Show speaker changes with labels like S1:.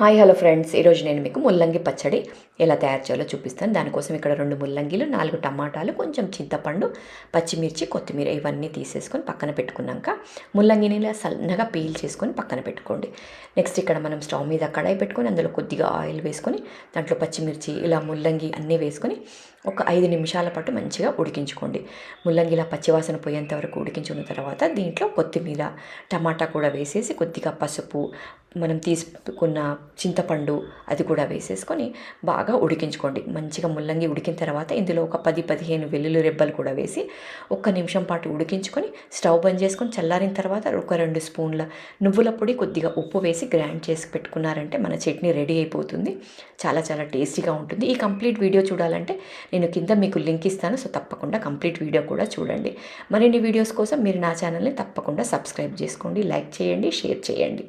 S1: Hi hello friends, ఈరోజు నేను మీకు ముల్లంగి పచ్చడి ఎలా తయారు చేయాలో చూపిస్తాను. దానికోసం ఇక్కడ 2 ముల్లంగిలు, 4 టమాటాలు, కొంచెం చింతపండు, పచ్చిమిర్చి, కొత్తిమీర ఇవన్నీ తీసేసుకొని పక్కన పెట్టుకున్నాక ముల్లంగిని ఇలా సన్నగా పీల్ చేసుకొని పక్కన పెట్టుకోండి. నెక్స్ట్ ఇక్కడ మనం స్టవ్ మీద కడాయి పెట్టుకొని అందులో కొద్దిగా ఆయిల్ వేసుకొని దాంట్లో పచ్చిమిర్చి ఇలా ముల్లంగి అన్నీ వేసుకొని ఒక 5 నిమిషాల పాటు మంచిగా ఉడికించుకోండి. ముల్లంగి ఇలా పచ్చివాసన పోయేంత వరకు ఉడికించుకున్న తర్వాత దీంట్లో కొత్తిమీర, టమాటా కూడా వేసేసి కొద్దిగా పసుపు, మనం తీసుకున్న చింతపండు అది కూడా వేసేసుకొని బాగా ఉడికించుకోండి. మంచిగా ముల్లంగి ఉడికిన తర్వాత ఇందులో ఒక 10-15 వెల్లుల్లి రెబ్బలు కూడా వేసి 1 నిమిషం పాటు ఉడికించుకొని స్టవ్ బంద్ చేసుకొని చల్లారిన తర్వాత ఒక 2 స్పూన్ల నువ్వుల పొడి, కొద్దిగా ఉప్పు వేసి గ్రైండ్ చేసి పెట్టుకున్నారంటే మన చట్నీ రెడీ అయిపోతుంది. చాలా చాలా టేస్టీగా ఉంటుంది. ఈ కంప్లీట్ వీడియో చూడాలంటే నేను కింద మీకు లింక్ ఇస్తాను. సో తప్పకుండా కంప్లీట్ వీడియో కూడా చూడండి. మరిన్ని వీడియోస్ కోసం మీరు నా ఛానల్ని తప్పకుండా సబ్స్క్రైబ్ చేసుకోండి, లైక్ చేయండి, షేర్ చేయండి.